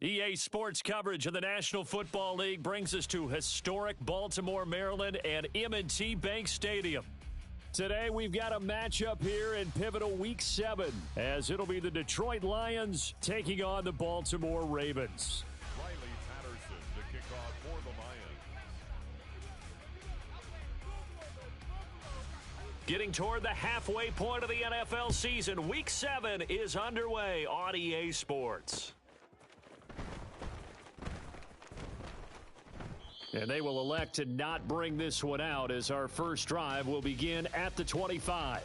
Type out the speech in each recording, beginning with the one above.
EA Sports coverage of the National Football League brings us to historic Baltimore, Maryland and M&T Bank Stadium. Today we've got a matchup here in pivotal Week 7 as it'll be the Detroit Lions taking on the Baltimore Ravens. Riley Patterson to kick off for the Lions. Getting toward the halfway point of the NFL season, Week 7 is underway on EA Sports. And they will elect to not bring this one out as our first drive will begin at the 25.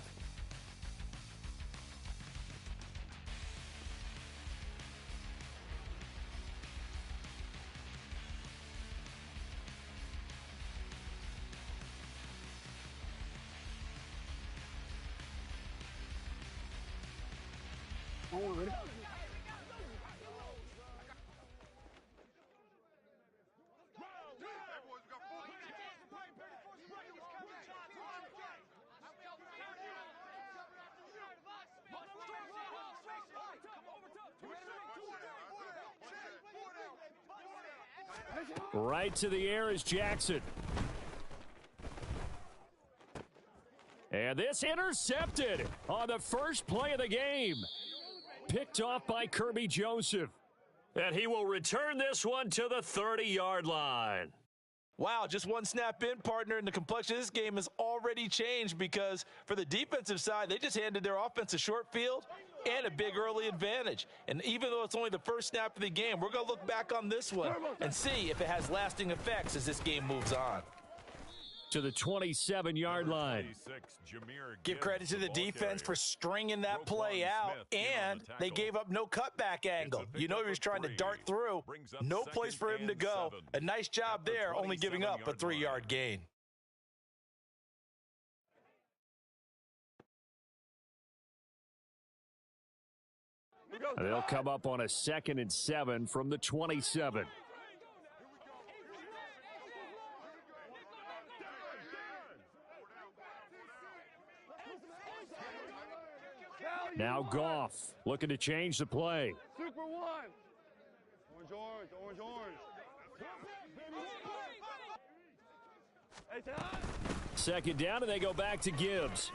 Right to the air is Jackson. And this intercepted on the first play of the game. Picked off by Kirby Joseph. And he will return this one to the 30-yard line. Wow, just one snap in, partner, and the complexion of this game has already changed because for the defensive side, they just handed their offense a short field and a big early advantage. And even though it's only the first snap of the game, we're going to look back on this one and see if it has lasting effects as this game moves on. To the 27-yard line. Give credit to the defense for stringing that play out, and they gave up no cutback angle. You know he was trying to dart through. No place for him to go. A nice job there, only giving up a 3-yard gain. They'll come up on a 2nd and 7 from the 27. Now Goff looking to change the play. Super one. Orange, orange, orange. Second down, and they go back to Gibbs.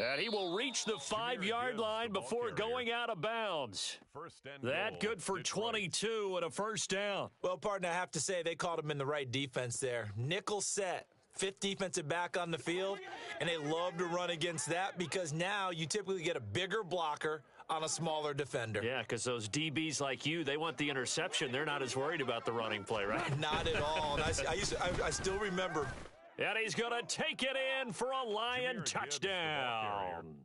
And he will reach the 5-yard line before going out of bounds. That good for 22 and a first down. Well, partner, I have to say they called him in the right defense there. Nickel set. 5th defensive back on the field, and they love to run against that because now you typically get a bigger blocker on a smaller defender. Yeah, because those DBs like you, they want the interception. They're not as worried about the running play, right? Not at all. And I still remember. And he's going to take it in for a Lion touchdown.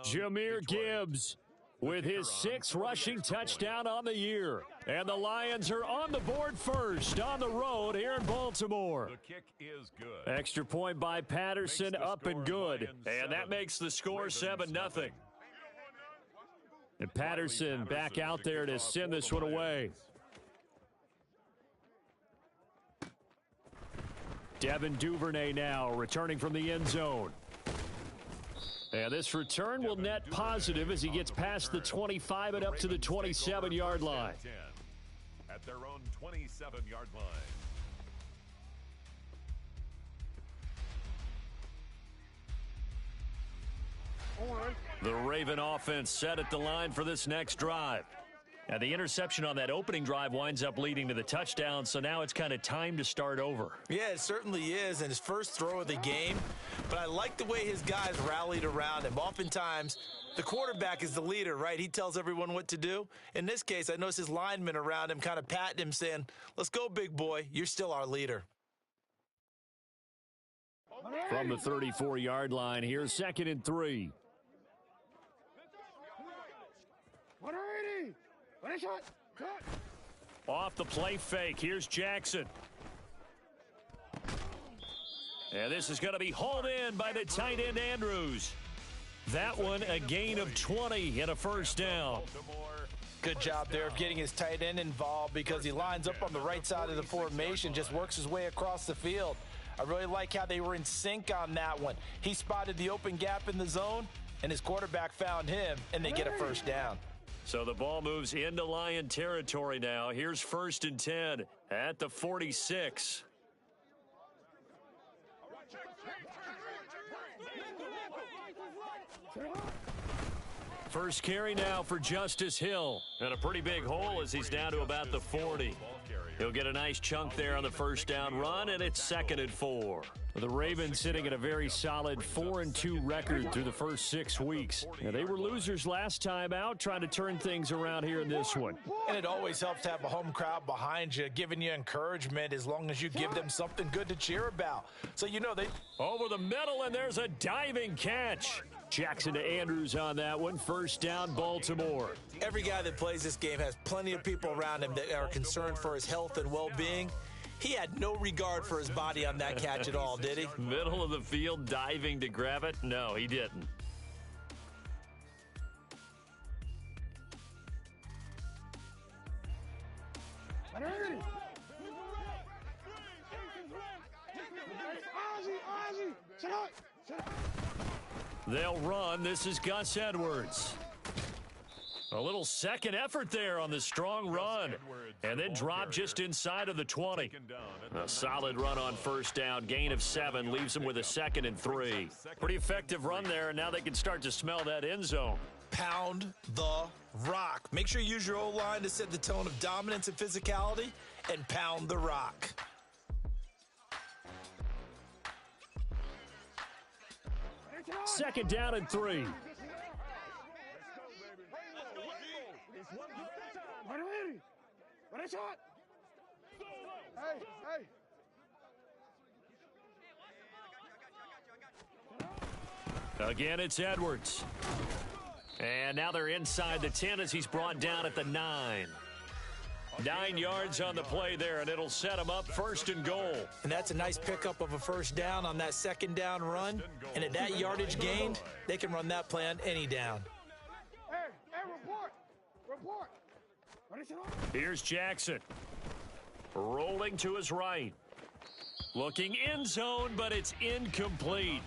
Jahmyr Gibbs with his 6th rushing touchdown on the year. And the Lions are on the board first on the road here in Baltimore. The kick is good. Extra point by Patterson, up and good. And that makes the score 7-0. And Patterson back out there to send this one away. Devin Duvernay now returning from the end zone. And this return will net positive as he gets past the 25 and up to the 27-yard line. At their own 27-yard line. The Raven offense set at the line for this next drive. And the interception on that opening drive winds up leading to the touchdown, so now it's kind of time to start over. Yeah, it certainly is, and his first throw of the game. But I like the way his guys rallied around him. Oftentimes, the quarterback is the leader, right? He tells everyone what to do. In this case, I noticed his linemen around him kind of patting him, saying, let's go, big boy. You're still our leader. From the 34-yard line, here's 2nd and 3. 180. Off the play fake, here's Jackson. And this is going to be hauled in by the tight end Andrews. That one a gain of 20 and a first down. Good job there of getting his tight end involved because he lines up on the right side of the formation, just works his way across the field. I really like how they were in sync on that one. He spotted the open gap in the zone, and his quarterback found him, and they get a first down. So the ball moves into Lion territory now. Here's 1st and 10 at the 46. First carry now for Justice Hill. And a pretty big hole as he's down to about the 40. He'll get a nice chunk there on the first down run, and it's 2nd and 4. The Ravens sitting at a very solid 4-2 record through the first 6 weeks. Now, they were losers last time out, trying to turn things around here in this one. And it always helps to have a home crowd behind you, giving you encouragement as long as you give them something good to cheer about. So, you know, they... Over the middle, and there's a diving catch. Jackson to Andrews on that one. First down, Baltimore. Every guy that plays this game has plenty of people around him that are concerned for his health and well-being. He had no regard for his body on that catch at all, did he? Middle of the field, diving to grab it? No, he didn't. They'll run. This is Gus Edwards. A little second effort there on the strong run. And then drop just inside of the 20. A solid run on first down. Gain of 7 leaves him with a 2nd and 3. Pretty effective run there, and now they can start to smell that end zone. Pound the rock. Make sure you use your O-line to set the tone of dominance and physicality, and pound the rock. Second down and 3. Again, it's Edwards. And now they're inside the 10 as he's brought down at the 9. 9 yards on the play there, and it'll set him up 1st and goal. And that's a nice pickup of a first down on that second down run. And at that yardage gained, they can run that play on any down. Report. Here's Jackson. Rolling to his right. Looking end zone, but it's incomplete.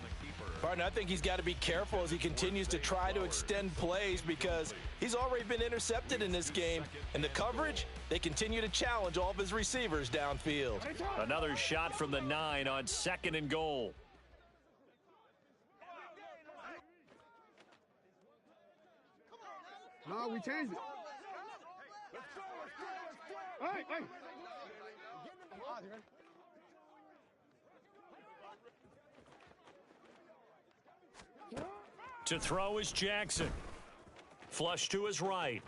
Partner, I think he's got to be careful as he continues to try to extend plays because he's already been intercepted in this game. And the coverage, they continue to challenge all of his receivers downfield. Another shot from the 9 on 2nd and goal. No, we changed it. Hey. To throw is Jackson. Flush to his right.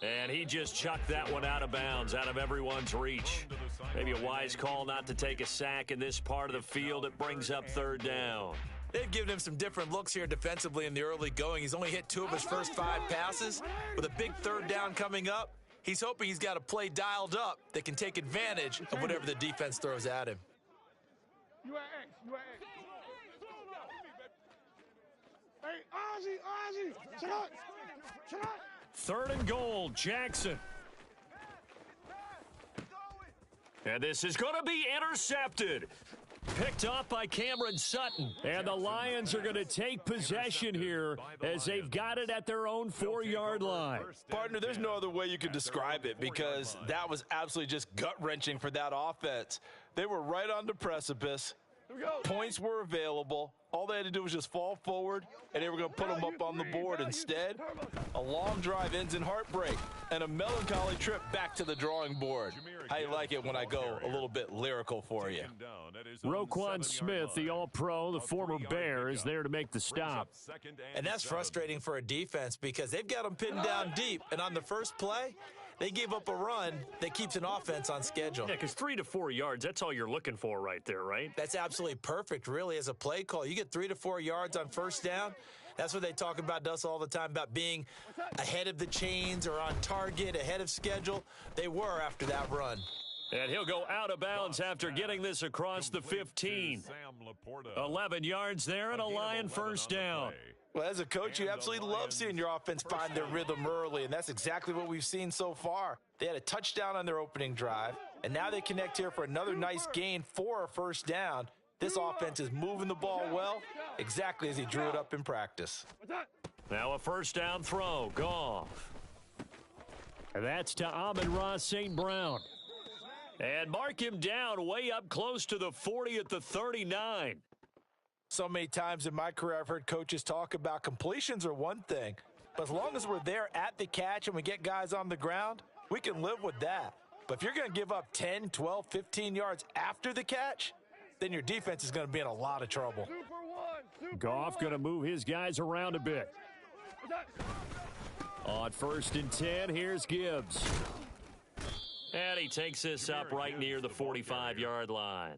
And he just chucked that one out of bounds, out of everyone's reach. Maybe a wise call not to take a sack in this part of the field. It brings up 3rd down. They've given him some different looks here defensively in the early going. He's only hit 2 of his first 5 passes. With a big 3rd down coming up, he's hoping he's got a play dialed up that can take advantage of whatever the defense throws at him. You at X. Hey, Ozzy. Shut up. 3rd and goal, Jackson. And this is going to be intercepted. Picked off by Cameron Sutton. And the Lions are going to take possession here as they've got it at their own 4-yard line. Partner, there's no other way you could describe it because that was absolutely just gut-wrenching for that offense. They were right on the precipice. Points were available. All they had to do was just fall forward, and they were going to put them up on the board. Instead, a long drive ends in heartbreak and a melancholy trip back to the drawing board. How you like it when I go a little bit lyrical for you? Roquan Smith, the All-Pro, the former Bear, is there to make the stop. And that's frustrating for a defense because they've got them pinned down deep, and on the first play, they gave up a run that keeps an offense on schedule. Yeah, because 3 to 4 yards, that's all you're looking for right there, right? That's absolutely perfect, really, as a play call. You get 3 to 4 yards on first down. That's what they talk about to us all the time, about being ahead of the chains or on target, ahead of schedule. They were after that run. And he'll go out of bounds after getting this across the 15. 11 yards there and a Lion first down. Well, as a coach, you absolutely love seeing your offense find their rhythm early, and that's exactly what we've seen so far. They had a touchdown on their opening drive, and now they connect here for another nice gain for a first down. This offense is moving the ball well, exactly as he drew it up in practice. Now a first down throw. Goff. And that's to Amon-Ra St. Brown. And mark him down way up close to the 40 at the 39. So many times in my career I've heard coaches talk about completions are one thing, but as long as we're there at the catch and we get guys on the ground, we can live with that. But if you're going to give up 10, 12, 15 yards after the catch, then your defense is going to be in a lot of trouble. Goff going to move his guys around a bit. On 1st and 10, here's Gibbs. And he takes this up right near the 45-yard line.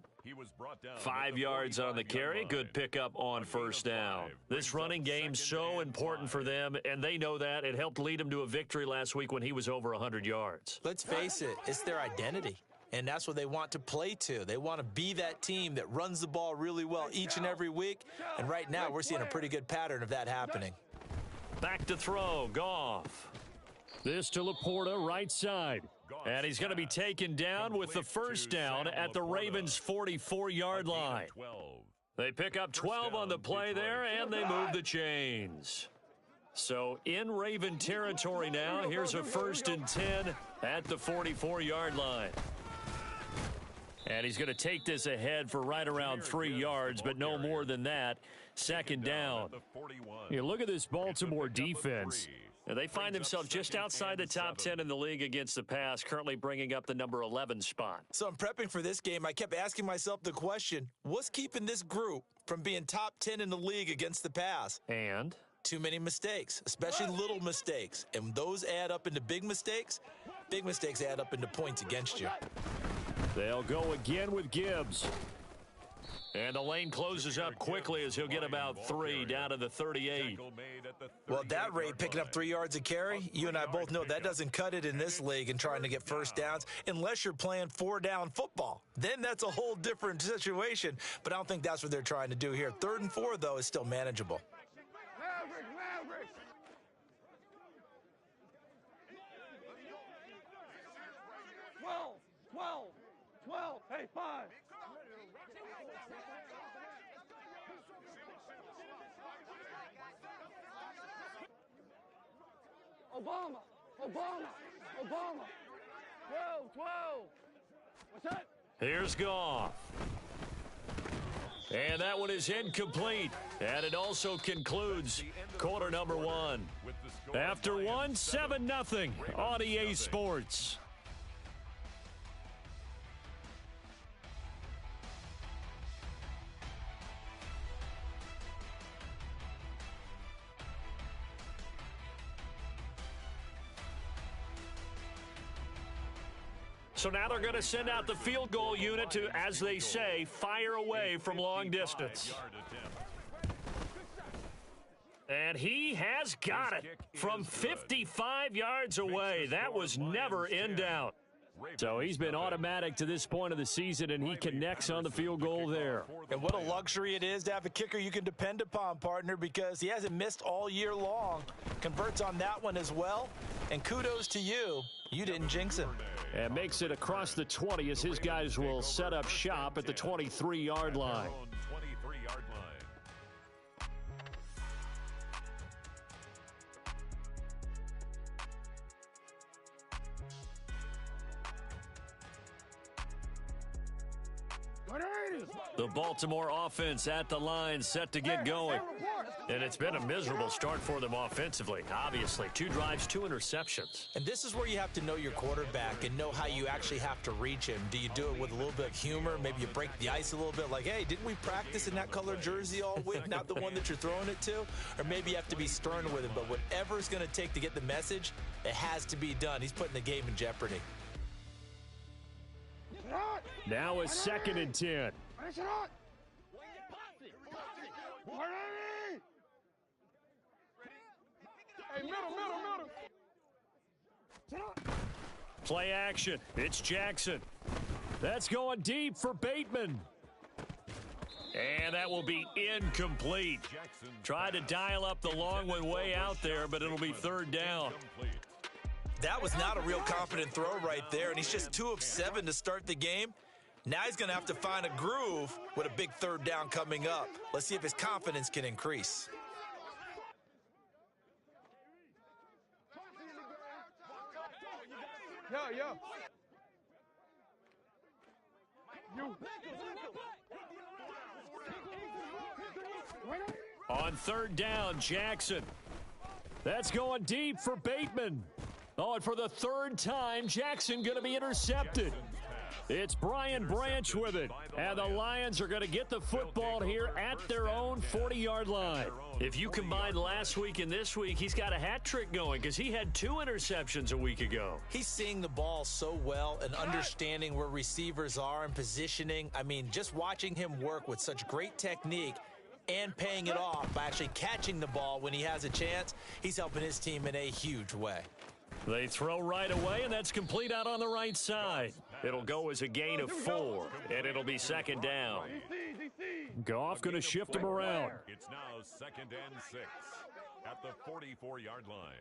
5 yards on the carry. Good pickup on first down. This running game's so important for them, and they know that. It helped lead them to a victory last week when he was over 100 yards. Let's face it, it's their identity, and that's what they want to play to. They want to be that team that runs the ball really well each and every week, and right now we're seeing a pretty good pattern of that happening. Back to throw, Goff. This to Laporta, right side. And he's going to be taken down with the first down at the Ravens' 44-yard line. They pick up 12 on the play there, and they move the chains. So in Raven territory now, here's a 1st and 10 at the 44-yard line. And he's going to take this ahead for right around 3 yards, but no more than that. 2nd down. You look at this Baltimore defense. They find themselves just outside the top 10 in the league against the pass, currently bringing up the number 11 spot. So I'm prepping for this game. I kept asking myself the question, what's keeping this group from being top 10 in the league against the pass? And? Too many mistakes, especially little mistakes. And those add up into big mistakes. Big mistakes add up into points against you. They'll go again with Gibbs. And the lane closes up quickly as he'll get about 3 down to the 38. Well, at that rate, picking up 3 yards a carry, you and I both know that doesn't cut it in this league and trying to get first downs unless you're playing 4-down football. Then that's a whole different situation, but I don't think that's what they're trying to do here. 3rd and 4, though, is still manageable. Maverick. 12. Hey, 5. Obama. 12. What's that? Here's Goff. And that one is incomplete. And it also concludes quarter number 1. After 1, 7-0 on EA Sports. So now they're going to send out the field goal unit to, as they say, fire away from long distance. And he has got it from 55 yards away. That was never in doubt. So he's been automatic to this point of the season, and he connects on the field goal there. And what a luxury it is to have a kicker you can depend upon, partner, because he hasn't missed all year long. Converts on that one as well. And kudos to you. You didn't jinx him. And makes it across the 20 as his guys will set up shop at the 23-yard line. The Baltimore offense at the line, set to get going. And it's been a miserable start for them offensively, obviously. 2 drives, 2 interceptions. And this is where you have to know your quarterback and know how you actually have to reach him. Do you do it with a little bit of humor? Maybe you break the ice a little bit like, hey, didn't we practice in that color jersey all week, not the one that you're throwing it to? Or maybe you have to be stern with him. But whatever it's going to take to get the message, it has to be done. He's putting the game in jeopardy. Now a 2nd and 10. Hey, middle. Play action. It's Jackson. That's going deep for Bateman. And that will be incomplete. Try to dial up the long one way out there, but it'll be 3rd down. That was not a real confident throw right there, and he's just 2 of 7 to start the game. Now he's going to have to find a groove with a big 3rd down coming up. Let's see if his confidence can increase. Yeah. You. On third down, Jackson. That's going deep for Bateman. Oh, and for the third time, Jackson going to be intercepted. It's Brian Branch with it. And the Lions are going to get the football here at their own 40-yard line. If you combine last week and this week, he's got a hat trick going because he had 2 interceptions a week ago. He's seeing the ball so well and understanding where receivers are and positioning. I mean, just watching him work with such great technique and paying it off by actually catching the ball when he has a chance, he's helping his team in a huge way. They throw right away, and that's complete out on the right side. It'll go as a gain of 4, and it'll be second down. Goff going to shift him around. It's now 2nd and 6 at the 44-yard line.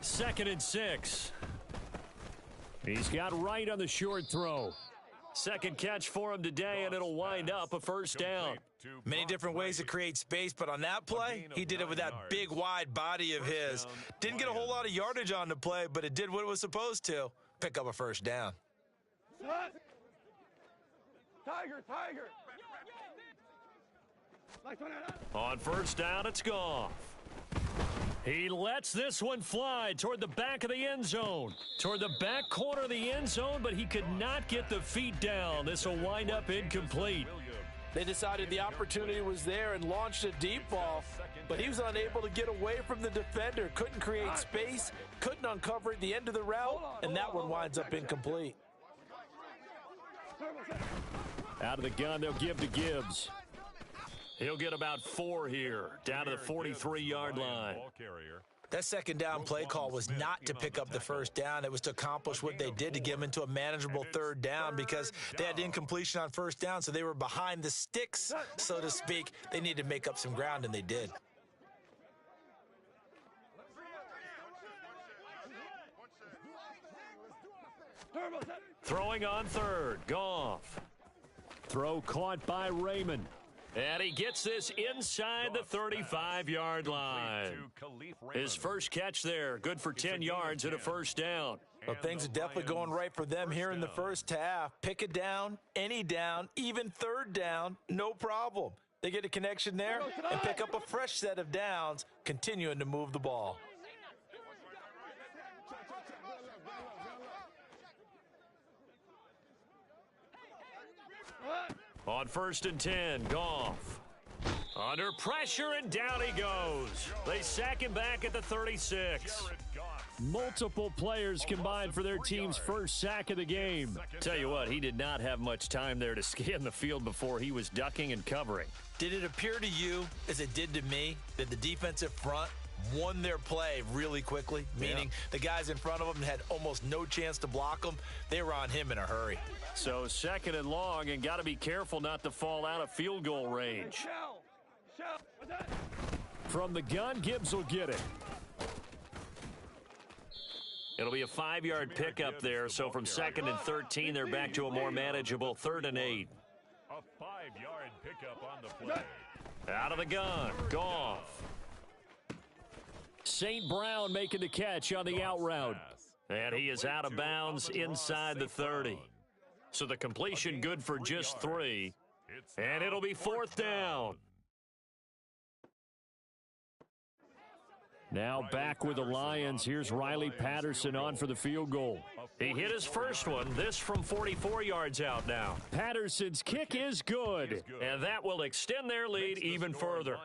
2nd and 6. He's got right on the short throw. Second catch for him today, and it'll wind up a first down. Many different ways to create space, but on that play, he did it with that big, wide body of his. Didn't get a whole lot of yardage on the play, but it did what it was supposed to. Pick up a first down. Tiger. On first down, it's Goff. He lets this one fly toward the back of the end zone. Toward the back corner of the end zone, but he could not get the feet down. This will wind up incomplete. They decided the opportunity was there and launched a deep ball, but he was unable to get away from the defender. Couldn't create space, couldn't uncover at the end of the route, and that one winds up incomplete. Out of the gun, they'll give to Gibbs. He'll get about 4 here, down to the 43-yard line. That second down play call was not to pick up the first down. It was to accomplish what they did to get them into a manageable third down because they had incompletion on first down, so they were behind the sticks, so to speak. They needed to make up some ground, and they did. Throwing on third, Goff. Throw caught by Raymond. And he gets this inside the 35-yard line. His first catch there, good for 10 yards and a first down. Well, things are definitely going right for them here in the first half. Pick a down, any down, even third down, no problem. They get a connection there and pick up a fresh set of downs, continuing to move the ball. On 1st and 10, Goff. Under pressure, and down he goes. They sack him back at the 36. Multiple players combined for their team's first sack of the game. Tell you what, he did not have much time there to scan the field before he was ducking and covering. Did it appear to you, as it did to me, that the defensive front won their play really quickly? Meaning the guys in front of them had almost no chance to block them. They were on him in a hurry. So 2nd and long, and got to be careful not to fall out of field goal range. From the gun, Gibbs will get it. It'll be a 5-yard pickup there, so from 2nd and 13, they're back to a more manageable 3rd and 8. A 5-yard pickup on the play. Out of the gun, Goff. St. Brown making the catch on the out route. And he is out of bounds inside the 30. So the completion good for just 3. And it'll be 4th down. Now back with the Lions. Here's Riley Patterson on for the field goal. He hit his first one, this from 44 yards out now. Patterson's kick is good, and that will extend their lead even further.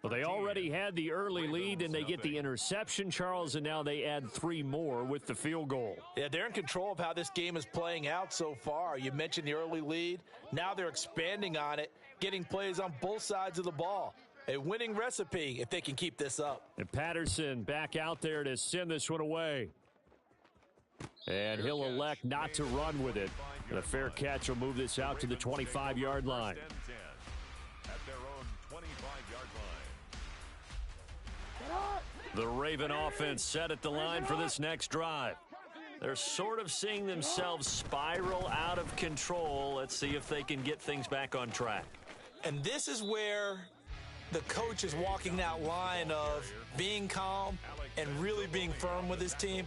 Well, they already had the early lead, and they get the interception, Charles, and now they add 3 more with the field goal. Yeah, they're in control of how this game is playing out so far. You mentioned the early lead. Now they're expanding on it, getting plays on both sides of the ball. A winning recipe if they can keep this up. And Patterson back out there to send this one away. And he'll elect not to run with it. And a fair catch will move this out to the 25-yard line. At their own 25-yard line. The Raven offense set at the line for this next drive. They're sort of seeing themselves spiral out of control. Let's see if they can get things back on track. And this is where the coach is walking that line of being calm and really being firm with his team.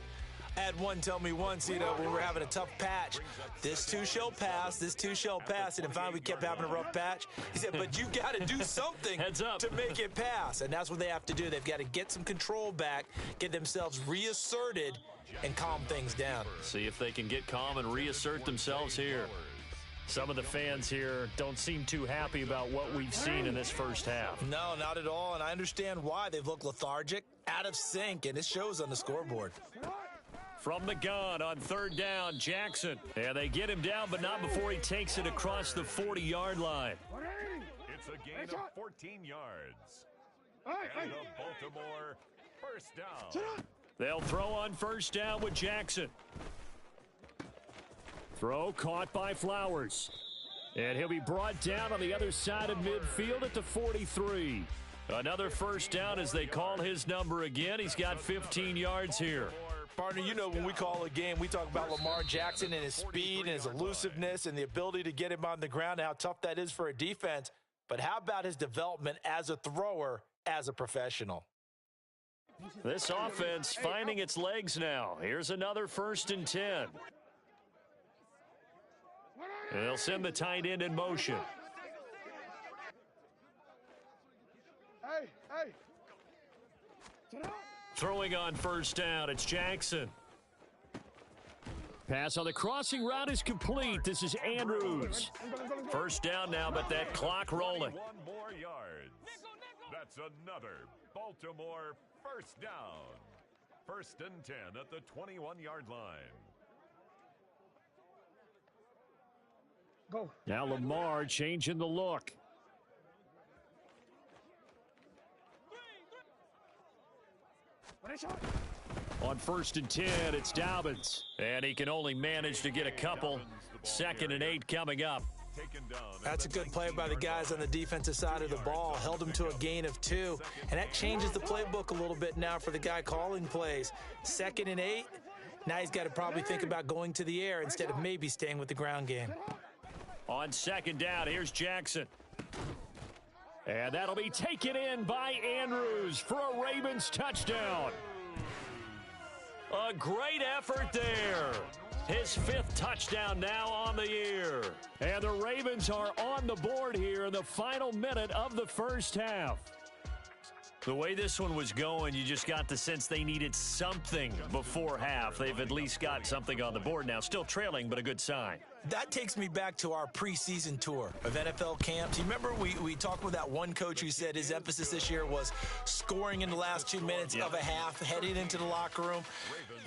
I had one tell me once, when we were having a tough patch, this too shall pass, this too shall pass. And finally we kept having a rough patch. He said, but you got to do something to make it pass. And that's what they have to do. They've got to get some control back, get themselves reasserted, and calm things down. See if they can get calm and reassert themselves here. Some of the fans here don't seem too happy about what we've seen in this first half. No, not at all, and I understand why. They've looked lethargic, out of sync, and it shows on the scoreboard. From the gun on third down, Jackson. And they get him down, but not before he takes it across the 40-yard line. It's a gain of 14 yards. And the Baltimore first down. They'll throw on first down with Jackson. Throw caught by Flowers. And he'll be brought down on the other side of midfield at the 43. Another first down as they call his number again. He's got 15 yards here. Partner, when we call a game, we talk about Lamar Jackson and his speed and his elusiveness and the ability to get him on the ground and how tough that is for a defense. But how about his development as a thrower, as a professional? This offense finding its legs now. Here's another 1st and 10. They'll send the tight end in motion. Throwing on first down, it's Jackson. Pass on the crossing route is complete. This is Andrews. First down now, but that clock rolling. 1 more yards. That's another Baltimore first down. 1st and 10 at the 21-yard line. Go. Now Lamar changing the look. On 1st and 10, it's Dobbins. And he can only manage to get a couple. 2nd and 8 coming up. That's a good play by the guys on the defensive side of the ball. Held him to a gain of 2. And that changes the playbook a little bit now for the guy calling plays. 2nd and 8. Now he's got to probably think about going to the air instead of maybe staying with the ground game. On 2nd down, here's Jackson. And that'll be taken in by Andrews for a Ravens touchdown. A great effort there. His 5th touchdown now on the year. And the Ravens are on the board here in the final minute of the first half. The way this one was going, you just got the sense they needed something before half. They've at least got something on the board now. Still trailing, but a good sign. That takes me back to our preseason tour of NFL camps. You remember we talked with that one coach who said his emphasis this year was scoring in the last 2 minutes of a half, heading into the locker room.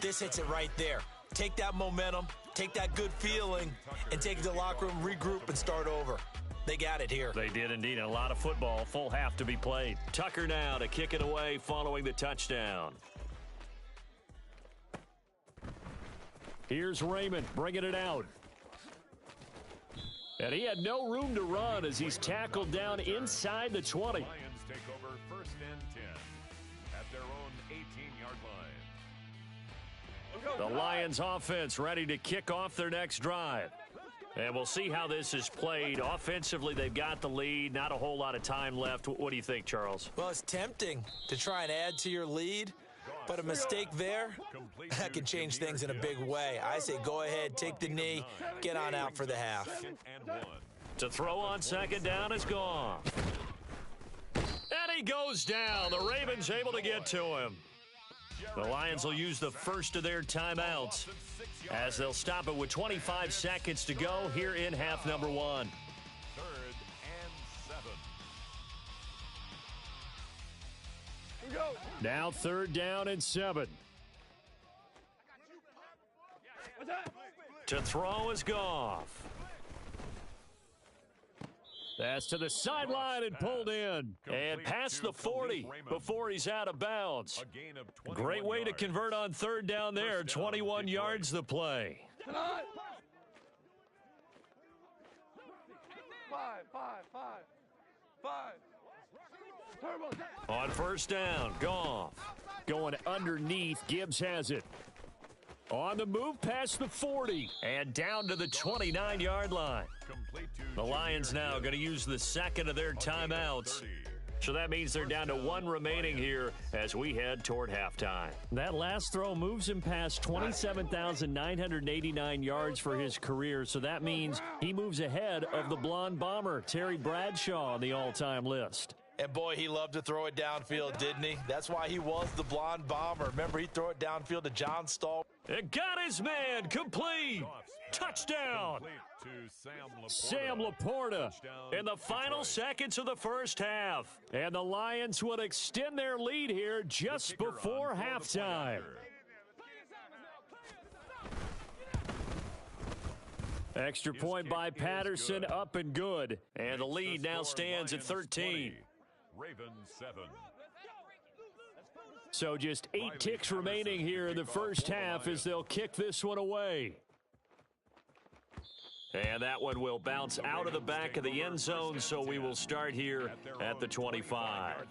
This hits it right there. Take that momentum, take that good feeling, and take it to the locker room, regroup, and start over. They got it here. They did indeed. And a lot of football, full half to be played. Tucker now to kick it away following the touchdown. Here's Raymond bringing it out. And he had no room to run as he's tackled down inside the 20. Lions take over 1st and 10 at their own 18-yard line. The Lions offense ready to kick off their next drive. And we'll see how this is played. Offensively, they've got the lead. Not a whole lot of time left. What do you think, Charles? Well, it's tempting to try and add to your lead, but a mistake there, that can change things in a big way. I say go ahead, take the knee, get on out for the half. To throw on 2nd down is gone. And he goes down. The Ravens able to get to him. The Lions will use the first of their timeouts as they'll stop it with 25 seconds to go here in half number 1. 3rd and 7. Now 3rd down and 7. To throw is Goff. That's to the sideline and pulled in. And past the 40 before he's out of bounds. Great way to convert on 3rd down there. 21 yards the play. 5. On 1st down, Goff. Going underneath, Gibbs has it. On the move past the 40 and down to the 29-yard line. The Lions now going to use the 2nd of their timeouts So that means they're down to one remaining here as we head toward halftime. That last throw moves him past 27,989 yards for his career. So that means he moves ahead of the blonde bomber, Terry Bradshaw, on the all-time list. And boy, he loved to throw it downfield, didn't he? That's why he was the blonde bomber. Remember, he'd throw it downfield to John Stahl. It got his man, complete. Touchdown. Sam Laporta in the final seconds of the first half. And the Lions would extend their lead here just before halftime. Extra point by Patterson, up and good. And the lead now stands at 13. Ravens 7. So just 8 ticks remaining here in the first half as they'll kick this one away. And that one will bounce out of the back of the end zone, so we will start here at the 25.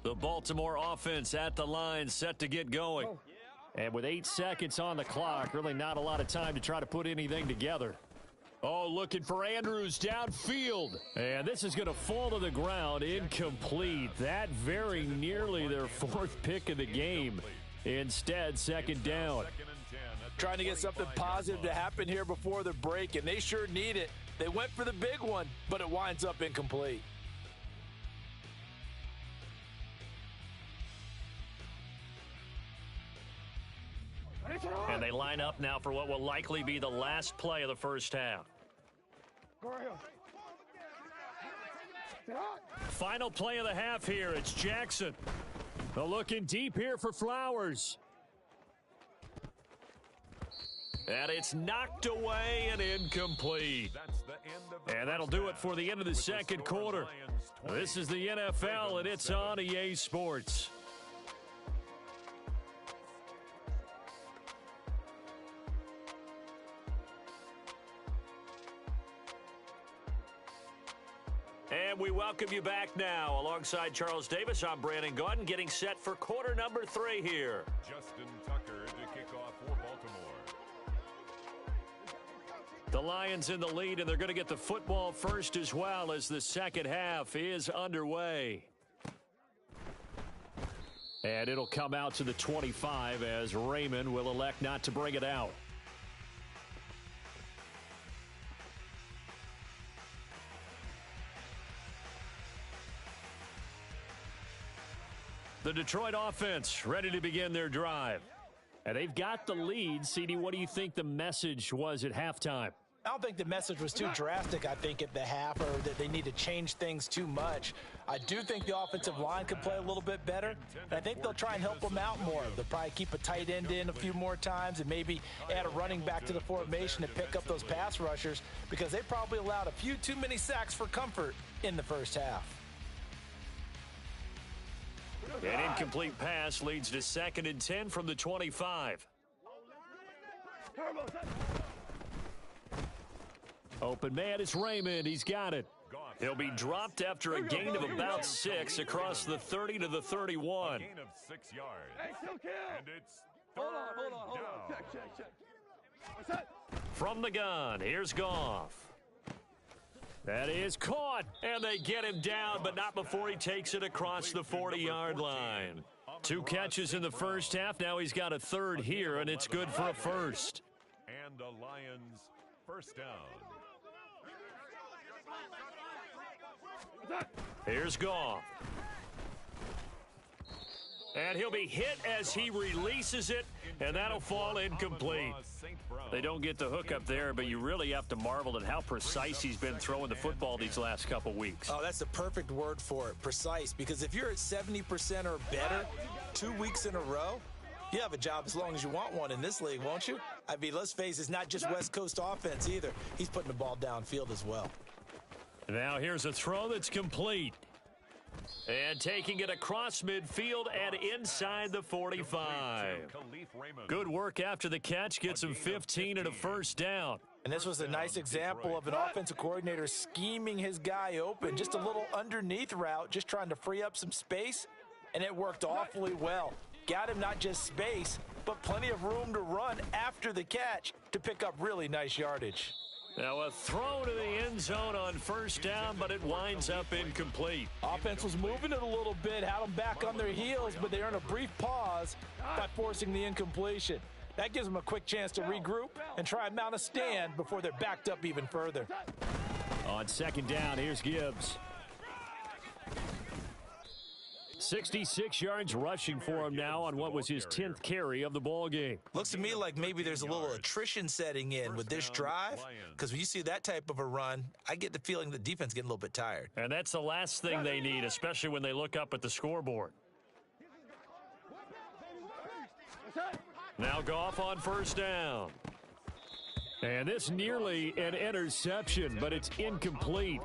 The Baltimore offense at the line, set to get going. And with 8 seconds on the clock, really not a lot of time to try to put anything together. Oh, looking for Andrews downfield. And this is going to fall to the ground, incomplete. That very nearly their 4th pick of the game. Instead, second down. Trying to get something positive to happen here before the break, and they sure need it. They went for the big one, but it winds up incomplete. And they line up now for what will likely be the last play of the first half. Final play of the half here. It's Jackson. They're looking deep here for Flowers. And it's knocked away and incomplete. And that'll do it for the end of the second quarter. This is the NFL, and it's on EA Sports. And we welcome you back now. Alongside Charles Davis, I'm Brandon Gaudin, getting set for quarter number 3 here. Justin Tucker to kick off for Baltimore. The Lions in the lead, and they're going to get the football first as well as the second half is underway. And it'll come out to the 25 as Raymond will elect not to bring it out. The Detroit offense ready to begin their drive. And they've got the lead. CD, what do you think the message was at halftime? I don't think the message was too drastic, I think, at the half, or that they need to change things too much. I do think the offensive line could play a little bit better, and I think they'll try and help them out more. They'll probably keep a tight end in a few more times and maybe add a running back to the formation to pick up those pass rushers, because they probably allowed a few too many sacks for comfort in the first half. An incomplete pass leads to 2nd and 10 from the 25. Open man is Raymond. He's got it. He'll be dropped after a gain of about 6 across the 30 to the 31. A gain of 6 yards. And it's third down. Check. From the gun, here's Goff. That is caught, and they get him down, but not before he takes it across the 40-yard line. 2 catches in the first half. Now he's got a 3rd here, and it's good for a first. And the Lions first down. Here's Goff. And he'll be hit as he releases it, and that'll fall incomplete. They don't get the hook up there, but you really have to marvel at how precise he's been throwing the football these last couple weeks. Oh, that's the perfect word for it, precise, because if you're at 70% or better 2 weeks in a row, you have a job as long as you want one in this league, won't you? I mean, let's face it, it's not just West Coast offense either. He's putting the ball downfield as well. Now here's a throw that's complete. And taking it across midfield and inside the 45. Good work after the catch. Gets him 15 and a first down. And this was a nice example of an offensive coordinator scheming his guy open. Just a little underneath route, just trying to free up some space, and it worked awfully well. got him not just space, but plenty of room to run after the catch to pick up really nice yardage. Now a throw to the end zone on first down, but it winds up incomplete. Offense was moving it a little bit, had them back on their heels, but they earned a brief pause by forcing the incompletion. That gives them a quick chance to regroup and try and mount a stand before they're backed up even further. On second down, here's Gibbs. 66 yards rushing for him now on what was his 10th carry of the ball game. Looks to me like maybe there's a little attrition setting in with this drive, because when you see that type of a run, I get the feeling the defense getting a little bit tired. And that's the last thing they need, especially when they look up at the scoreboard. Now Goff on first down. And this nearly an interception, but it's incomplete.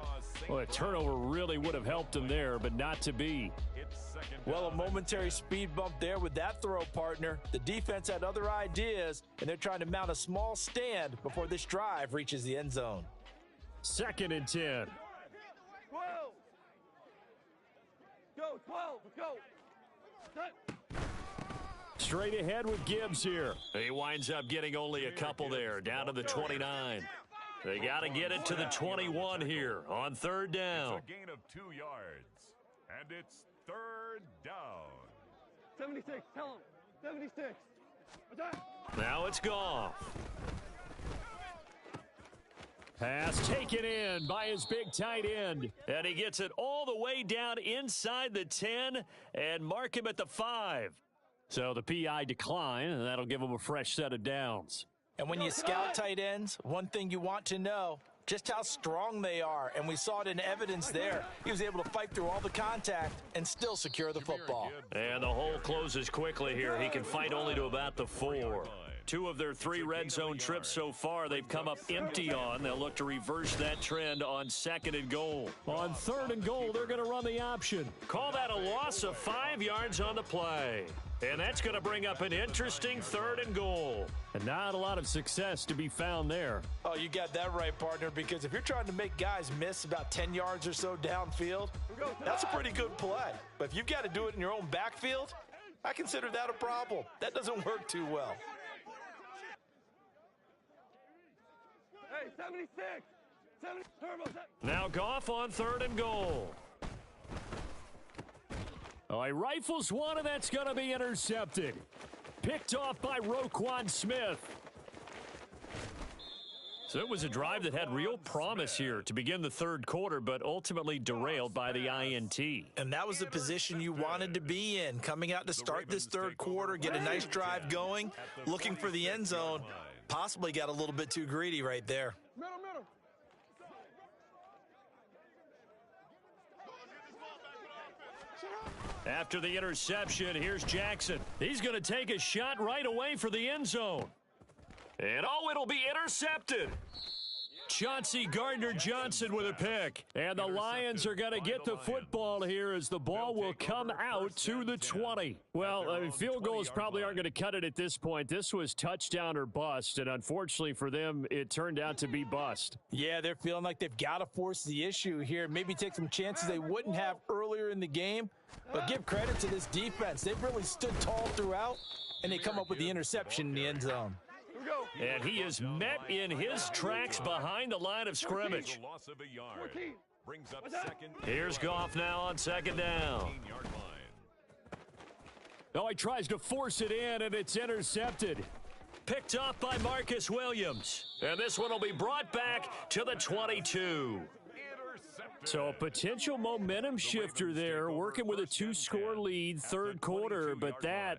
Well, a turnover really would have helped him there, but not to be. Well, a momentary speed bump there with that throw, partner. The defense had other ideas, and they're trying to mount a small stand before this drive reaches the end zone. 2nd and 10. 12. Go, 12. Let's go. Set. Straight ahead with Gibbs here. He winds up getting only a couple there, down to the 29. They got to get it to the 21 here on third down. It's a gain of 2 yards, and it's third down. 76. Tell him. 76. Attack. Now it's Goff. Pass taken in by his big tight end. And he gets it all the way down inside the 10 and mark him at the 5. So the PI decline, and that'll give him a fresh set of downs. And when you scout tight ends, one thing you want to know, just how strong they are. And we saw it in evidence there. He was able to fight through all the contact and still secure the football. And the hole closes quickly here. He can fight only to about the 4. 2 of their 3 red zone trips so far, they've come up empty on. They'll look to reverse that trend on 2nd and goal. On 3rd and goal, they're going to run the option. Call that a loss of 5 yards on the play. And that's going to bring up an interesting 3rd and goal. And not a lot of success to be found there. Oh, you got that right, partner, because if you're trying to make guys miss about 10 yards or so downfield, that's a pretty good play. But if you've got to do it in your own backfield, I consider that a problem. That doesn't work too well. Hey, 76. 70. Turbo. Set. Now Goff on 3rd and goal. Oh, he rifles one, and that's going to be intercepted. Picked off by Roquan Smith. So it was a drive that had real promise here to begin the 3rd quarter, but ultimately derailed by the INT. And that was the position you wanted to be in, coming out to start this 3rd quarter, get a nice drive going, looking for the end zone. Possibly got a little bit too greedy right there. Middle. After the interception, here's Jackson. He's going to take a shot right away for the end zone. And it'll be intercepted. Chauncey Gardner-Johnson with a pick. And the Lions are going to get the football here as the ball will come out to the 20. Well, field goals probably aren't going to cut it at this point. This was touchdown or bust, and unfortunately for them, it turned out to be bust. Yeah, they're feeling like they've got to force the issue here, maybe take some chances they wouldn't have earlier in the game. But give credit to this defense. They've really stood tall throughout, and they come up with the interception in the end zone. And he is met in his tracks behind the line of scrimmage. Here's Goff now on 2nd down. Oh, he tries to force it in, and it's intercepted. Picked off by Marcus Williams. And this one will be brought back to the 22. So a potential momentum shifter there, working with a 2-score lead, 3rd quarter, but that,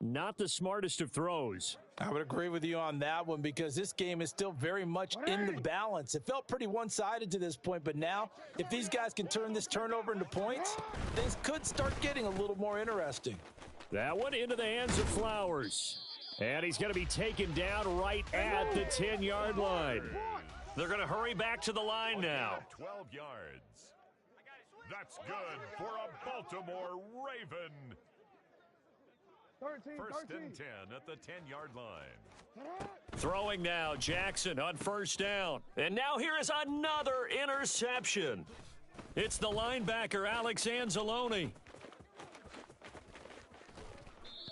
not the smartest of throws. I would agree with you on that one because this game is still very much in the balance. It felt pretty one-sided to this point, but now if these guys can turn this turnover into points, things could start getting a little more interesting. That one into the hands of Flowers. And he's going to be taken down right at the 10-yard line. They're going to hurry back to the line now. 12 yards. That's good for a Baltimore Raven. 1st and 10 at the 10-yard line. Throwing now, Jackson on 1st down. And now here is another interception. It's the linebacker, Alex Anzalone.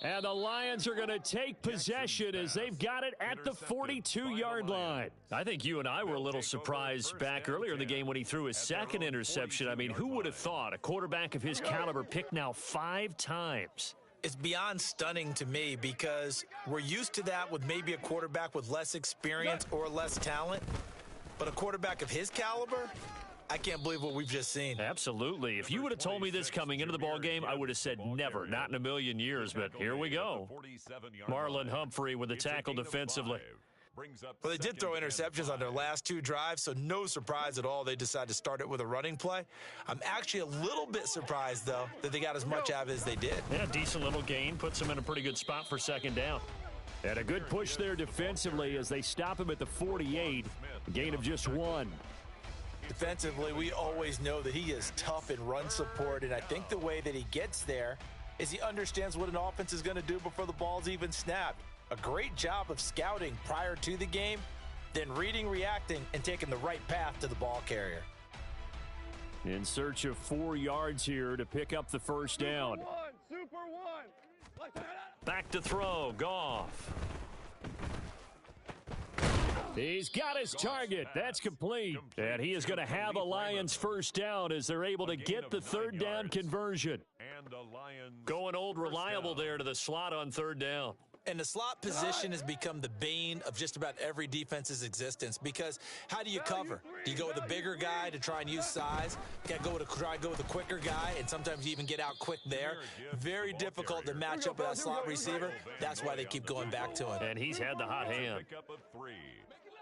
And the Lions are going to take possession as they've got it at the 42-yard line. I think you and I were a little surprised back earlier in the game when he threw his second interception. I mean, who would have thought a quarterback of his caliber picked now 5 times? It's beyond stunning to me because we're used to that with maybe a quarterback with less experience or less talent. But a quarterback of his caliber, I can't believe what we've just seen. Absolutely. If you would have told me this coming into the ball game, I would have said never, not in a million years. But here we go. Marlon Humphrey with the tackle defensively. Well, they did throw interceptions on their last 2 drives, so no surprise at all they decided to start it with a running play. I'm actually a little bit surprised, though, that they got as much out of it as they did. Yeah, decent little gain. Puts them in a pretty good spot for second down. And a good push there defensively as they stop him at the 48. A gain of just 1. Defensively, we always know that he is tough in run support, and I think the way that he gets there is he understands what an offense is going to do before the ball's even snapped. A great job of scouting prior to the game, then reading, reacting, and taking the right path to the ball carrier. In search of 4 yards here to pick up the first down. Super one. Back to throw, Goff. He's got his target. That's complete. And he is going to have a Lions first down as they're able to get the third down conversion. Going old reliable there to the slot on third down. And the slot position has become the bane of just about every defense's existence because how do you cover? Do you go with a bigger guy to try and use size? You got to try and go with a quicker guy, and sometimes you even get out quick there. Very difficult to match up with that slot receiver. That's why they keep going back to him. And he's had the hot hand.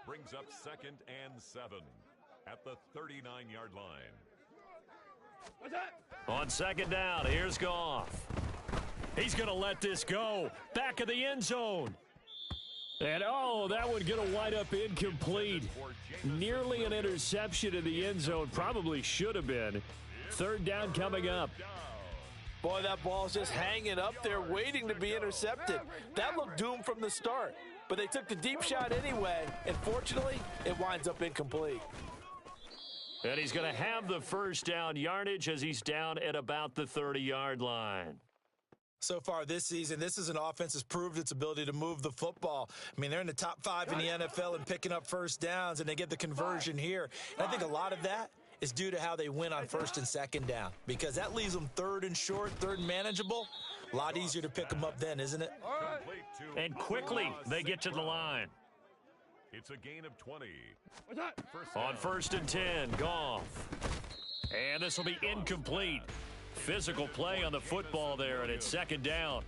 Brings up 2nd and 7 at the 39-yard line. On second down, here's Goff. He's going to let this go. Back of the end zone. And, oh, that one going to wind up incomplete. Nearly an interception in the end zone. Probably should have been. Third down coming up. Boy, that ball's just hanging up there waiting to be intercepted. That looked doomed from the start. But they took the deep shot anyway, and fortunately, it winds up incomplete. And he's going to have the first down yardage as he's down at about the 30-yard line. So far this season, this is an offense that's proved its ability to move the football. I mean, they're in the top 5 in the NFL in picking up first downs, and they get the conversion here. And I think a lot of that is due to how they win on first and second down, because that leaves them third and short, third and manageable. A lot easier to pick them up then, isn't it? And quickly, they get to the line. It's a gain of 20. On first and 10, Goff. And this will be incomplete. Physical play on the football there, and it's second down.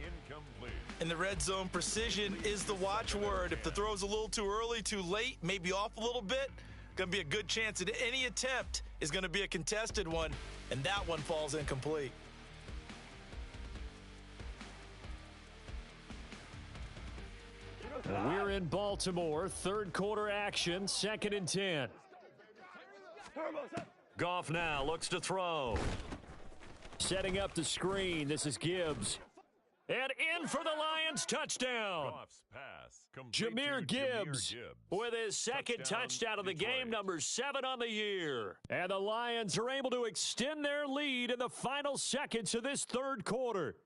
In the red zone, precision is the watchword. If the throw's a little too early, too late, maybe off a little bit, going to be a good chance that any attempt is going to be a contested one, and that one falls incomplete. We're in Baltimore, third quarter action, 2nd and 10. Goff now looks to throw. Setting up the screen, this is Gibbs. And in for the Lions, touchdown. Jahmyr Gibbs with his second touchdown of the game, number 7 on the year. And the Lions are able to extend their lead in the final seconds of this third quarter.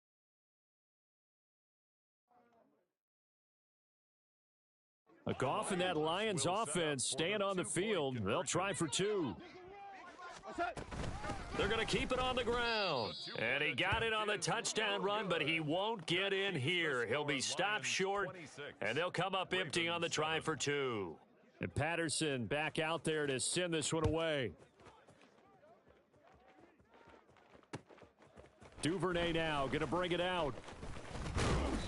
Goff and that Lions offense staying on the field. They'll try for 2. They're going to keep it on the ground. And he got it on the touchdown run, but he won't get in here. He'll be stopped short, and they'll come up empty on the try for 2. And Patterson back out there to send this one away. Duvernay now going to bring it out.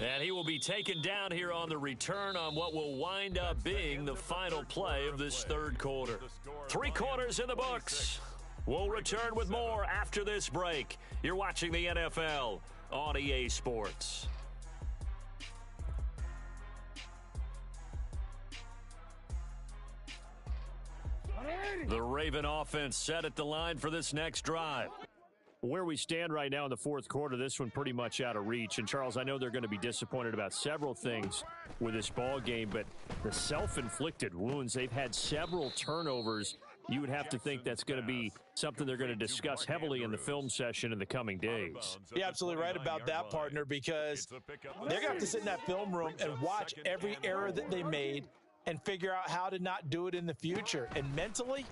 And he will be taken down here on the return on what will wind up being the final play of this third quarter. 3 quarters in the books. We'll return with more after this break. You're watching the NFL on EA Sports. The Raven offense set at the line for this next drive. Where we stand right now in the fourth quarter, this one pretty much out of reach. And, Charles, I know they're going to be disappointed about several things with this ball game, but the self-inflicted wounds, they've had several turnovers you would have to think that's going to be something they're going to discuss heavily in the film session in the coming days. You're absolutely right about that, partner, because they're going to have to sit in that film room and watch every error that they made and figure out how to not do it in the future. And mentally,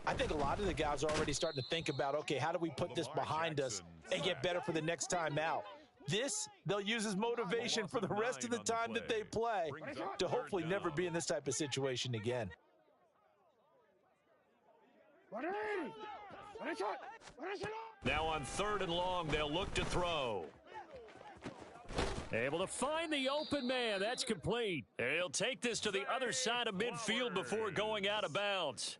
I think a lot of the guys are already starting to think about, okay, how do we put this behind us and get better for the next time out? This, they'll use as motivation for the rest of the time that they play to hopefully never be in this type of situation again. Now on 3rd and long, they'll look to throw. Able to find the open man. That's complete. He'll take this to the other side of midfield before going out of bounds.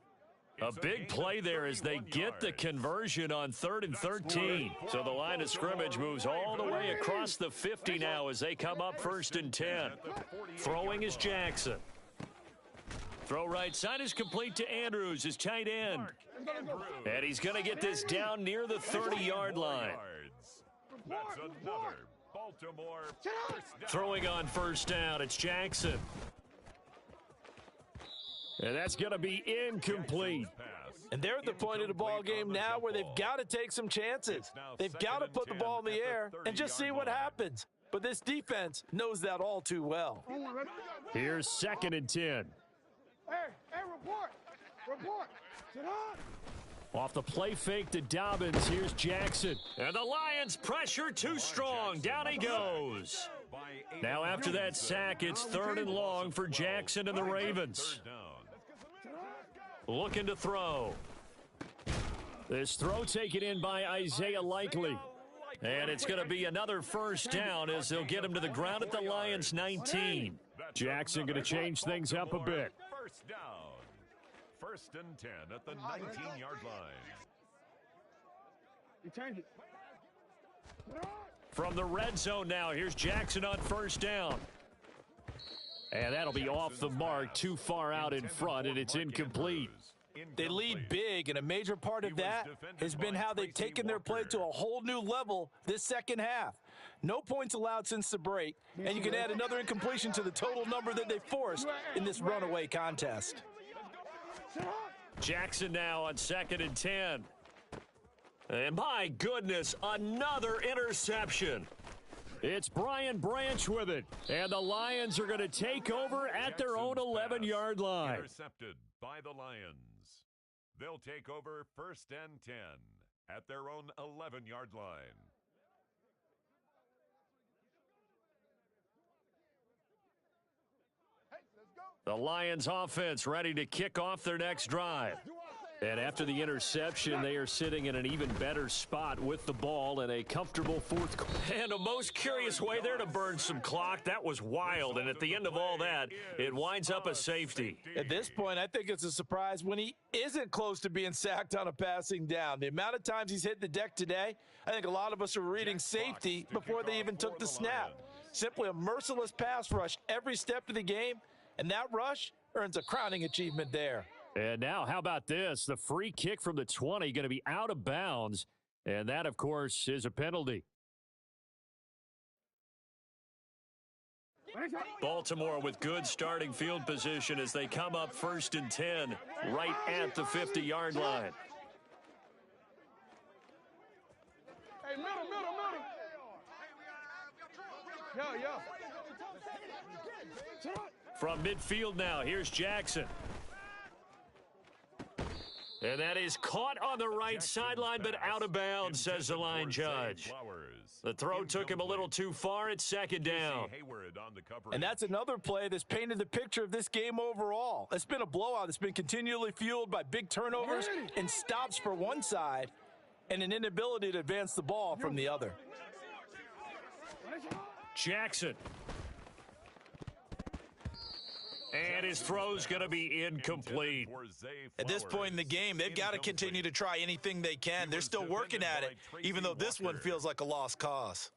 A big play there as they get the conversion on 3rd and 13. So the line of scrimmage moves all the way across the 50 now as they come up 1st and 10. Throwing is Jackson. Throw right side is complete to Andrews, his tight end. And he's going to get this down near the 30-yard line. That's another Baltimore first down. Throwing on 1st down, it's Jackson. And that's going to be incomplete. And they're at the point of the ball game now where they've got to take some chances. They've got to put the ball in the air and just see what happens. But this defense knows that all too well. Here's 2nd and 10. Hey, report. Sit on. Off the play fake to Dobbins, here's Jackson. And the Lions pressure too strong. Down he goes. Now after that sack, it's 3rd and long for Jackson and the Ravens. Looking to throw. This throw taken in by Isaiah Likely. And it's going to be another 1st down as they'll get him to the ground at the Lions 19. Jackson going to change things up a bit. 1st down. 1st and 10 at the 19-yard line. You change it. From the red zone now, here's Jackson on 1st down. And that'll be off the mark, too far out in front, and it's incomplete. They lead big, and a major part of that has been how they've taken their play to a whole new level this second half. No points allowed since the break, and you can add another incompletion to the total number that they forced in this runaway contest. Jackson now on 2nd and 10. And my goodness, another interception. It's Brian Branch with it. And the Lions are going to take over at their own 11-yard line. Intercepted by the Lions. They'll take over 1st and 10 at their own 11-yard line. The Lions offense ready to kick off their next drive. And after the interception, they are sitting in an even better spot with the ball in a comfortable 4th quarter. And a most curious way there to burn some clock. That was wild. And at the end of all that, it winds up a safety. At this point, I think it's a surprise when he isn't close to being sacked on a passing down. The amount of times he's hit the deck today, I think a lot of us are reading safety before they even took the snap. Simply a merciless pass rush every step of the game, and that rush earns a crowning achievement there. And now, how about this? The free kick from the 20 going to be out of bounds. And that, of course, is a penalty. Baltimore with good starting field position as they come up 1st and 10 right at the 50-yard line. Hey, middle. Yo. From midfield now, here's Jackson. And that is caught on the right sideline, but out of bounds, says the line judge. The throw took him a little too far. It's 2nd down. And that's another play that's painted the picture of this game overall. It's been a blowout. It's been continually fueled by big turnovers and stops for one side and an inability to advance the ball from the other. Jackson. And his throw's going to be incomplete. At this point in the game, they've got to continue to try anything they can. They're still working at it, even though this one feels like a lost cause.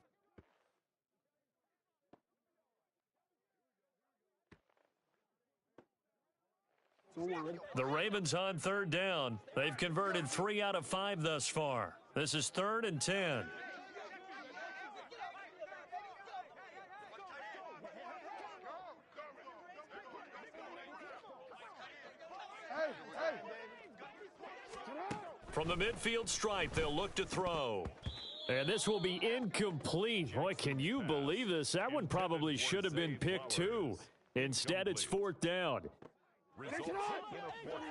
The Ravens on 3rd down. They've converted 3 out of 5 thus far. This is 3rd and 10. From the midfield stripe, they'll look to throw. And this will be incomplete. Boy, can you believe this? That one probably should have been picked too. Instead, it's fourth down. Results in a fourth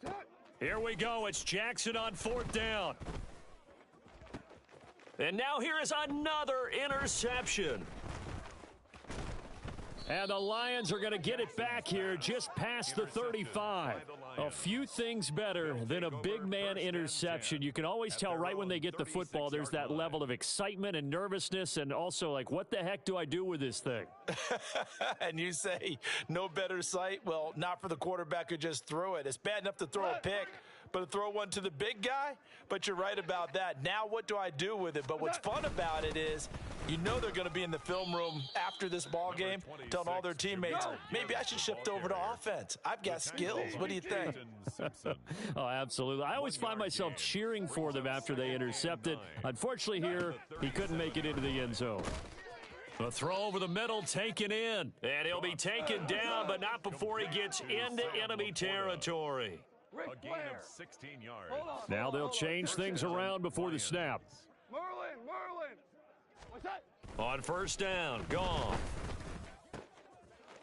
down. Here we go. It's Jackson on fourth down. And now here is another interception. And the Lions are going to get it back here just past the 35. A few things better than a big man interception. You can always tell right when they get the football, there's that level of excitement and nervousness and also like, what the heck do I do with this thing? And you say no better sight? Well, not for the quarterback who just threw it. It's bad enough to throw a pick, but to throw one to the big guy? But you're right about that. Now what do I do with it? But what's fun about it is you know they're going to be in the film room after this ball game telling all their teammates, maybe I should shift over to offense. I've got skills. What do you think? Oh, absolutely. I always find myself cheering for them after they intercept it. Unfortunately here, he couldn't make it into the end zone. A throw over the middle taken in. And he'll be taken down, but not before he gets into enemy territory. A gain of 16 yards. Now they'll change things around before the snap. Merlin! What's that? On first down, gone.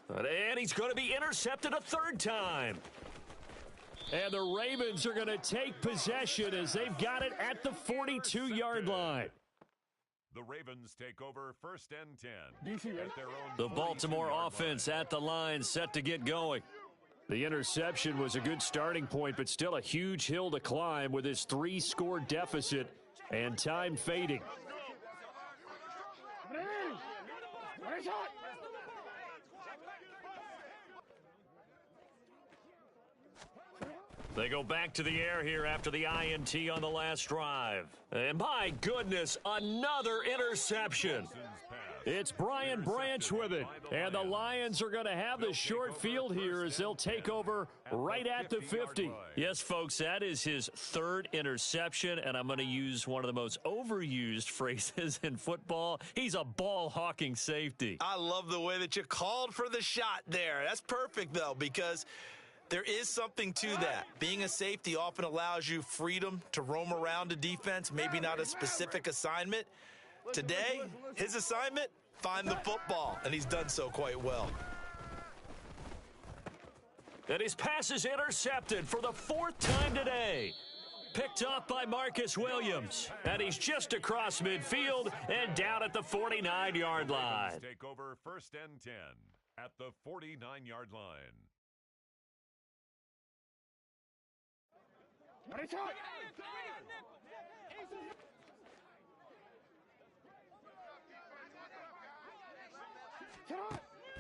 And he's going to be intercepted a third time. And the Ravens are going to take possession as they've got it at the 42-yard line. The Ravens take over first and 10. At their own The Baltimore 42-yard offense line. at the line set to get going. The interception was a good starting point, but still a huge hill to climb with his 3-score deficit and time fading. They go back to the air here after the INT on the last drive. And my goodness, another interception. It's Brian Branch with it. And the Lions are going to have the short field here as they'll take over right at the 50. Yes, folks, that is his third interception, and I'm going to use one of the most overused phrases in football. He's a ball-hawking safety. I love the way that you called for the shot there. That's perfect, though, because there is something to that. Being a safety often allows you freedom to roam around a defense, maybe not a specific assignment. Today, his assignment, find the football, and he's done so quite well. And his pass is intercepted for the fourth time today. Picked up by Marcus Williams. And he's just across midfield and down at the 49-yard line. Take over first and 10 at the 49-yard line.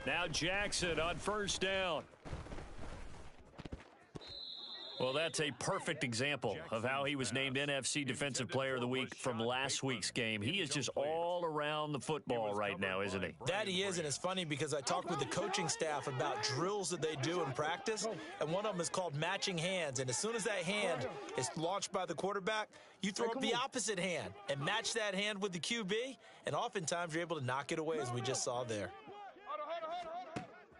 Now Jackson on first down. Well, that's a perfect example of how he was named NFC Defensive Player of the Week from last week's game. He is just all around the football right now, isn't he? That he is, and it's funny because I talked with the coaching staff about drills that they do in practice, and one of them is called matching hands. And as soon as that hand is launched by the quarterback, you throw up the opposite hand and match that hand with the QB, and oftentimes you're able to knock it away, as we just saw there.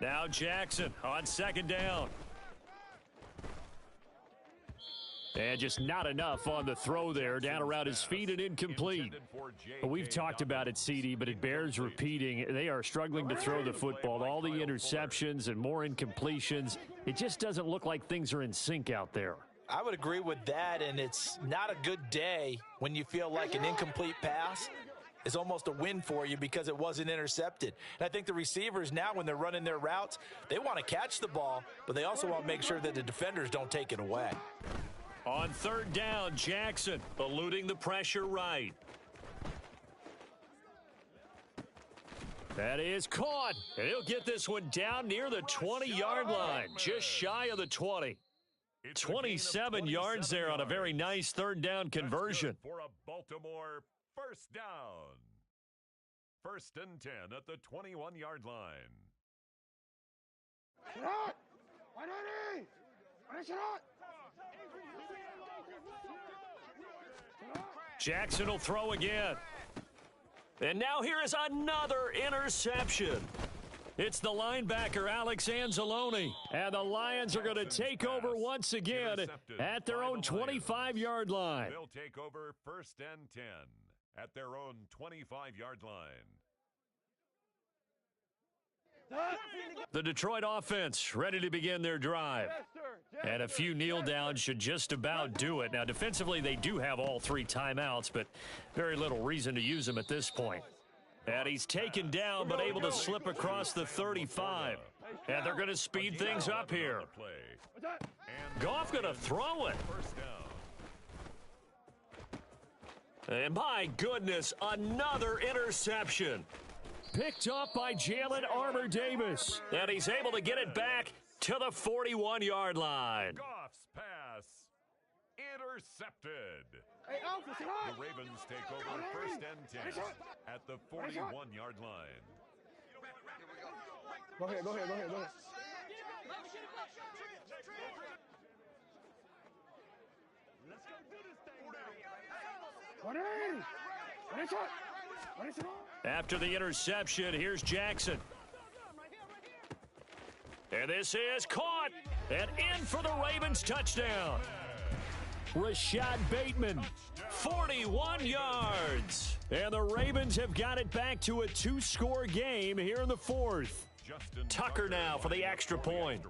Now Jackson on second down. And just not enough on the throw there, down around his feet and incomplete. We've talked about it, CD, but it bears repeating. They are struggling to throw the football. All the interceptions and more incompletions. It just doesn't look like things are in sync out there. I would agree with that, and it's not a good day when you feel like an incomplete pass is almost a win for you because it wasn't intercepted. And I think the receivers now, when they're running their routes, they want to catch the ball, but they also want to make sure that the defenders don't take it away. On third down, Jackson eluding the pressure right. That is caught. And he'll get this one down near the 20-yard line, just shy of the 20. 27 yards there on a very nice third down conversion. For a Baltimore first down. First and 10 at the 21-yard line. Jackson will throw again. And now here is another interception. It's the linebacker, Alex Anzalone. And the Lions are going to take over once again at their own 25-yard line. They'll take over 1st and 10 at their own 25-yard line. The Detroit offense ready to begin their drive. And a few kneel downs should just about do it. Now, defensively, they do have all 3 timeouts, but very little reason to use them at this point. And he's taken down, but able to slip across the 35. And they're going to speed things up here. Goff going to throw it. And my goodness, another interception. Picked up by Jalen Armour-Davis. And he's able to get it back to the 41-yard line. Goff's pass intercepted. The Ravens take over 1st and 10 at the 41-yard line. Go ahead. After the interception, here's Jackson. And this is caught and in for the Ravens touchdown. Rashad Bateman, 41 yards. And the Ravens have got it back to a 2-score game here in the 4th. Tucker now for the extra point.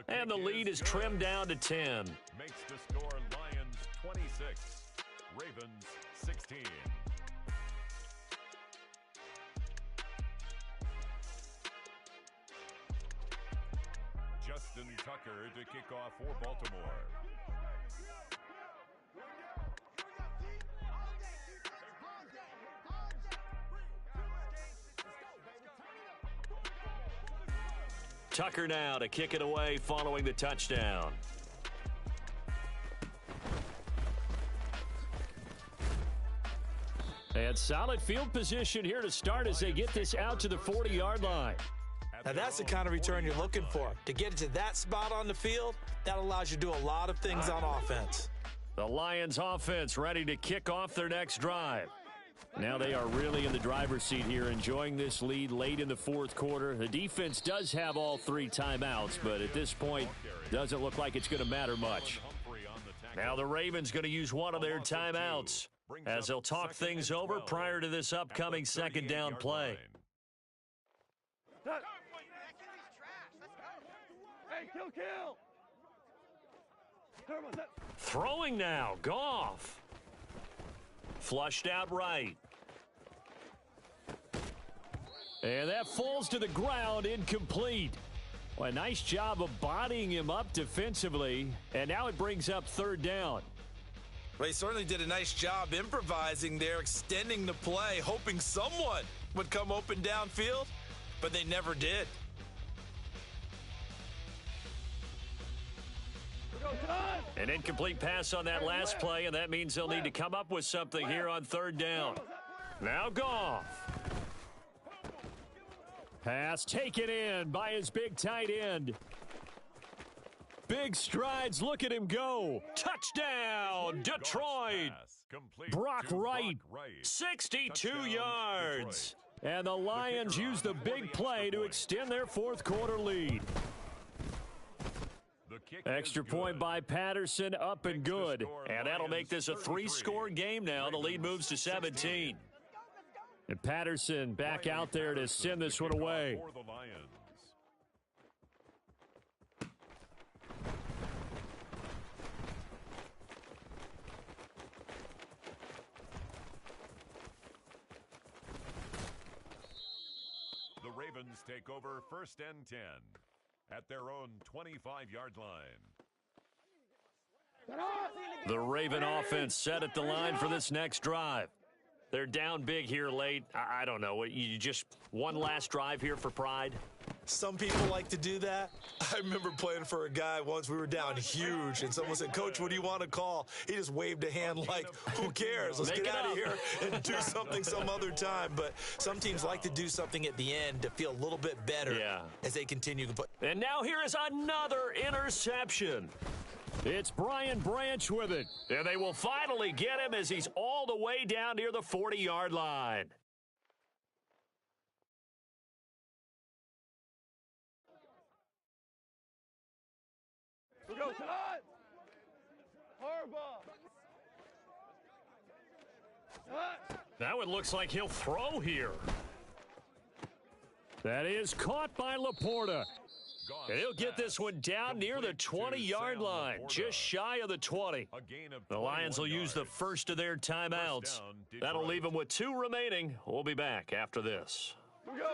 And the lead is trimmed down to 10. Makes the score Lions 26, Ravens 16. Justin Tucker to kick off for Baltimore. Tucker now to kick it away following the touchdown. And solid field position here to start as they get this out to the 40-yard line. Now that's the kind of return you're looking for. To get to that spot on the field, that allows you to do a lot of things on offense. The Lions offense ready to kick off their next drive. Now they are really in the driver's seat here, enjoying this lead late in the 4th quarter. The defense does have all 3 timeouts, but at this point, doesn't look like it's going to matter much. Now the Ravens going to use one of their timeouts as they'll talk things over prior to this upcoming 2nd down play. Hey, kill. Throwing now, Goff. Flushed out right. And that falls to the ground, incomplete. Well, a nice job of bodying him up defensively, and now it brings up 3rd down. Well, he certainly did a nice job improvising there, extending the play, hoping someone would come open downfield, but they never did. An incomplete pass on that last play, and that means they'll need to come up with something here on 3rd down. Now Goff. Pass taken in by his big tight end. Big strides, look at him go. Touchdown, Detroit. Brock Wright, 62 yards. And the Lions use the big play to extend their 4th quarter lead. Extra point by Patterson, up and good. And that'll make this a 3-score game now. The lead moves to 17. And Patterson back out there to send this one away. The Ravens take over 1st and 10 at their own 25-yard line. The Raven offense set at the line for this next drive. They're down big here late. I don't know. You just one last drive here for pride? Some people like to do that. I remember playing for a guy once. We were down huge, and someone said, "Coach, what do you want to call?" He just waved a hand like, who cares? Let's get out of here and do something some other time. But some teams like to do something at the end to feel a little bit better as they continue to put. And now here is another interception. It's Brian Branch with it. And they will finally get him as he's all the way down near the 40-yard line. We go, cut! Harbaugh! Cut! Now it looks like he'll throw here. That is caught by Laporta. And he'll get this one down near the 20-yard line, just shy of the 20. The Lions will use the first of their timeouts. That'll leave them with 2 remaining. We'll be back after this. We go!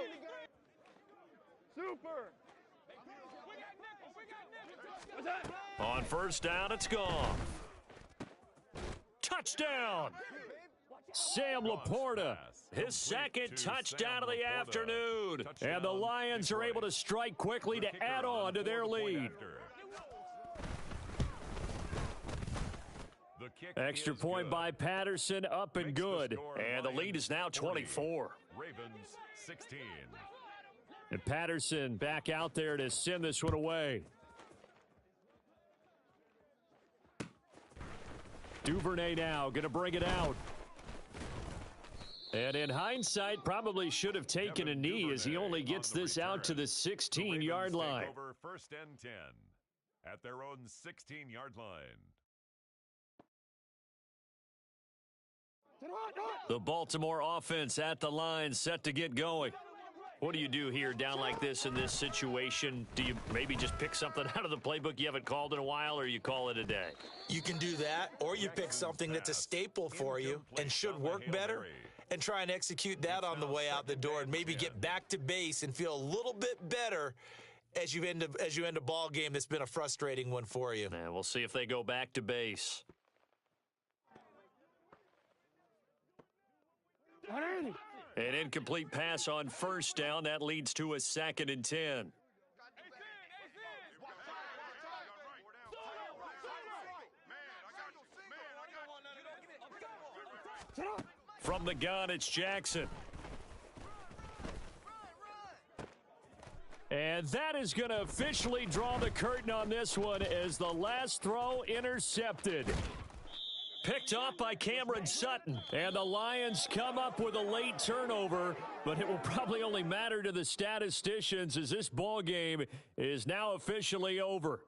Super! What's that? On first down, it's gone. Touchdown! Sam Laporta, his second touchdown of the afternoon. And the Lions are able to strike quickly to add on to their lead. Extra point by Patterson, up and good. And the lead is now 24. Ravens 16. And Patterson back out there to send this one away. Duvernay now going to bring it out. And in hindsight, probably should have taken a knee as he only gets this out to the 16-yard line. Over first and 10 at their own 16-yard line. The Baltimore offense at the line, set to get going. What do you do here down like this in this situation? Do you maybe just pick something out of the playbook you haven't called in a while, or you call it a day? You can do that, or you pick something that's a staple for you and should work better, and try and execute that on the way out the door and maybe get back to base and feel a little bit better as you end a ball game that's been a frustrating one for you. And we'll see if they go back to base. An incomplete pass on first down. That leads to a 2nd and 10. From the gun, it's Jackson. And that is going to officially draw the curtain on this one as the last throw intercepted. Picked off by Cameron Sutton. And the Lions come up with a late turnover, but it will probably only matter to the statisticians as this ball game is now officially over.